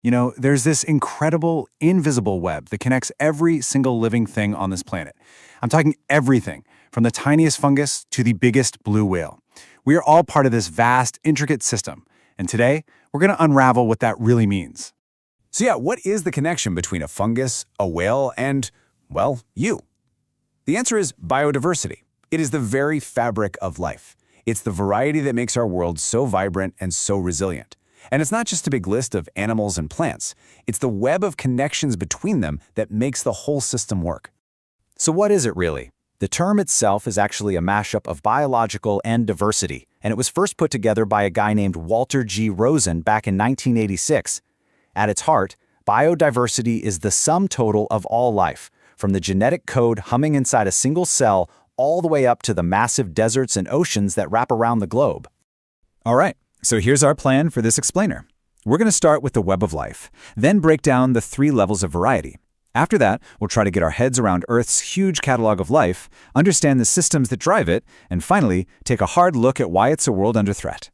There's this incredible invisible web that connects every single living thing on this planet. I'm talking everything, from the tiniest fungus to the biggest blue whale. We are all part of this vast, intricate system. And today, we're going to unravel what that really means. So yeah, what is the connection between a fungus, a whale, and, well, you? The answer is biodiversity. It is the very fabric of life. It's the variety that makes our world so vibrant and so resilient. And it's not just a big list of animals and plants. It's the web of connections between them that makes the whole system work. So what is it really? The term itself is actually a mashup of biological and diversity, and it was first put together by a guy named Walter G. Rosen back in 1986. At its heart, biodiversity is the sum total of all life, from the genetic code humming inside a single cell all the way up to the massive deserts and oceans that wrap around the globe. All right, so here's our plan for this explainer. We're going to start with the web of life, then break down the 3 levels of variety. After that, we'll try to get our heads around Earth's huge catalog of life, understand the systems that drive it, and finally, take a hard look at why it's a world under threat.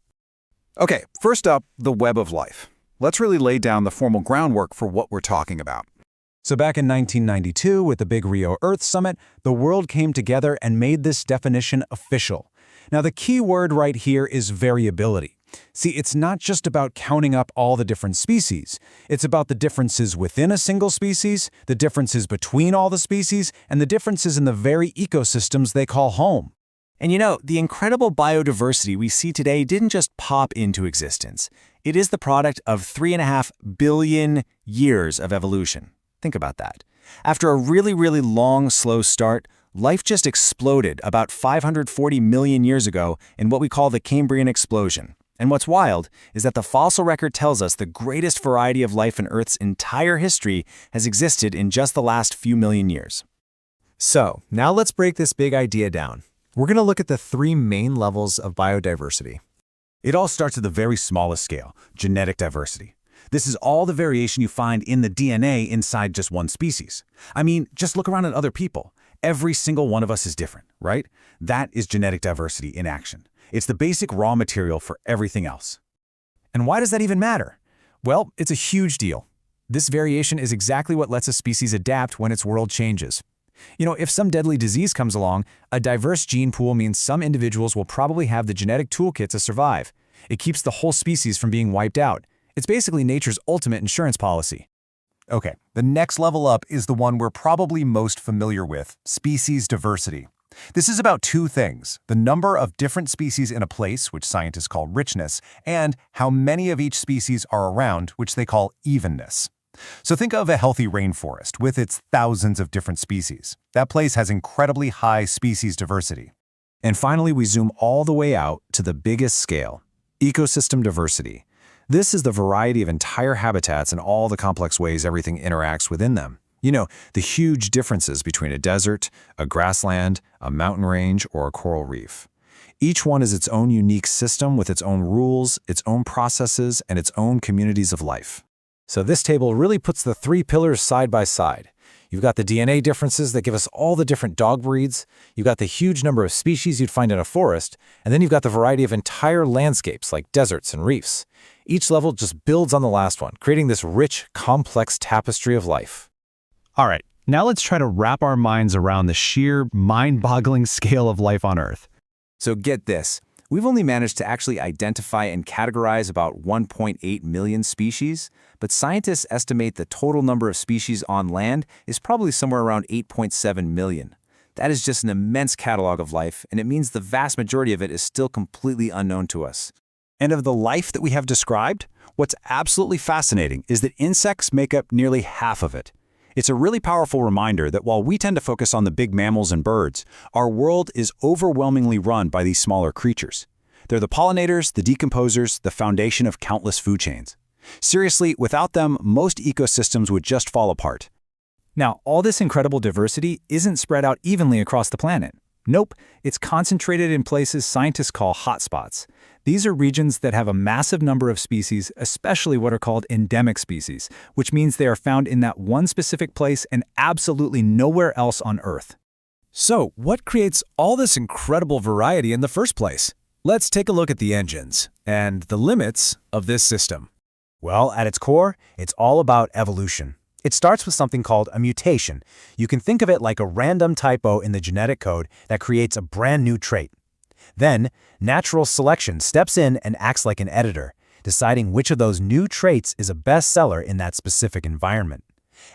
Okay, first up, the web of life. Let's really lay down the formal groundwork for what we're talking about. So back in 1992, with the big Rio Earth Summit, the world came together and made this definition official. Now, the key word right here is variability. See, it's not just about counting up all the different species. It's about the differences within a single species, the differences between all the species, and the differences in the very ecosystems they call home. And the incredible biodiversity we see today didn't just pop into existence. It is the product of 3.5 billion years of evolution. Think about that. After a really, really long, slow start, life just exploded about 540 million years ago in what we call the Cambrian explosion. And what's wild is that the fossil record tells us the greatest variety of life in Earth's entire history has existed in just the last few million years. So, now let's break this big idea down. We're going to look at the 3 main levels of biodiversity. It all starts at the very smallest scale, genetic diversity. This is all the variation you find in the DNA inside just one species. I mean, just look around at other people. Every single one of us is different, right? That is genetic diversity in action. It's the basic raw material for everything else. And why does that even matter? Well, it's a huge deal. This variation is exactly what lets a species adapt when its world changes. If some deadly disease comes along, a diverse gene pool means some individuals will probably have the genetic toolkit to survive. It keeps the whole species from being wiped out. It's basically nature's ultimate insurance policy. Okay, the next level up is the one we're probably most familiar with, species diversity. This is about 2 things: the number of different species in a place, which scientists call richness, and how many of each species are around, which they call evenness. So think of a healthy rainforest with its thousands of different species. That place has incredibly high species diversity. And finally, we zoom all the way out to the biggest scale, ecosystem diversity. This is the variety of entire habitats and all the complex ways everything interacts within them. The huge differences between a desert, a grassland, a mountain range, or a coral reef. Each one is its own unique system with its own rules, its own processes, and its own communities of life. So this table really puts the 3 pillars side by side. You've got the DNA differences that give us all the different dog breeds, you've got the huge number of species you'd find in a forest, and then you've got the variety of entire landscapes like deserts and reefs. Each level just builds on the last one, creating this rich, complex tapestry of life. All right, now let's try to wrap our minds around the sheer, mind-boggling scale of life on Earth. So get this, we've only managed to actually identify and categorize about 1.8 million species, but scientists estimate the total number of species on land is probably somewhere around 8.7 million. That is just an immense catalog of life, and it means the vast majority of it is still completely unknown to us. And of the life that we have described, what's absolutely fascinating is that insects make up nearly half of it. It's a really powerful reminder that while we tend to focus on the big mammals and birds, our world is overwhelmingly run by these smaller creatures. They're the pollinators, the decomposers, the foundation of countless food chains. Seriously, without them, most ecosystems would just fall apart. Now, all this incredible diversity isn't spread out evenly across the planet. Nope, it's concentrated in places scientists call hotspots. These are regions that have a massive number of species, especially what are called endemic species, which means they are found in that one specific place and absolutely nowhere else on Earth. So, what creates all this incredible variety in the first place? Let's take a look at the engines and the limits of this system. Well, at its core, it's all about evolution. It starts with something called a mutation. You can think of it like a random typo in the genetic code that creates a brand new trait. Then, natural selection steps in and acts like an editor, deciding which of those new traits is a bestseller in that specific environment.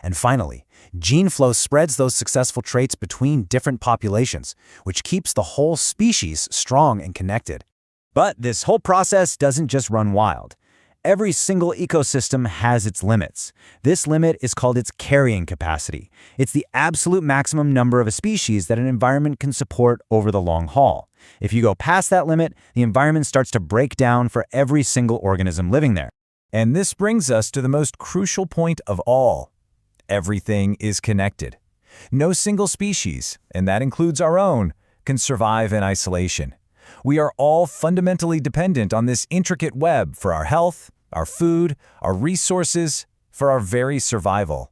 And finally, gene flow spreads those successful traits between different populations, which keeps the whole species strong and connected. But this whole process doesn't just run wild. Every single ecosystem has its limits. This limit is called its carrying capacity. It's the absolute maximum number of a species that an environment can support over the long haul. If you go past that limit, the environment starts to break down for every single organism living there. And this brings us to the most crucial point of all. Everything is connected. No single species, and that includes our own, can survive in isolation. We are all fundamentally dependent on this intricate web for our health, our food, our resources, for our very survival.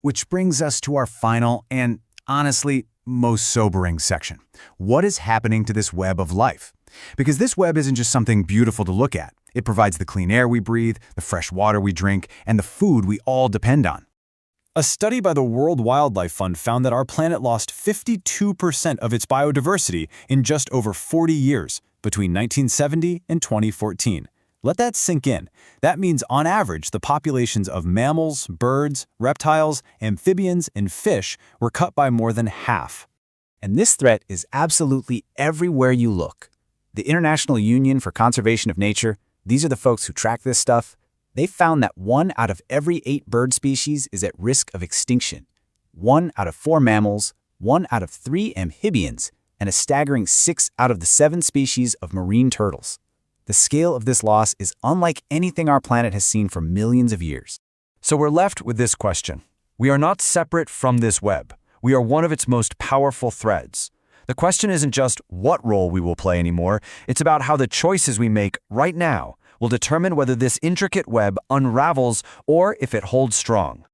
Which brings us to our final and, honestly, most sobering section. What is happening to this web of life? Because this web isn't just something beautiful to look at. It provides the clean air we breathe, the fresh water we drink, and the food we all depend on. A study by the World Wildlife Fund found that our planet lost 52% of its biodiversity in just over 40 years, between 1970 and 2014. Let that sink in. That means, on average, the populations of mammals, birds, reptiles, amphibians, and fish were cut by more than half. And this threat is absolutely everywhere you look. The International Union for Conservation of Nature, these are the folks who track this stuff, they found that 1 out of every 8 bird species is at risk of extinction, 1 out of 4 mammals, 1 out of 3 amphibians, and a staggering 6 out of the 7 species of marine turtles. The scale of this loss is unlike anything our planet has seen for millions of years. So we're left with this question. We are not separate from this web. We are one of its most powerful threads. The question isn't just what role we will play anymore, it's about how the choices we make right now will determine whether this intricate web unravels or if it holds strong.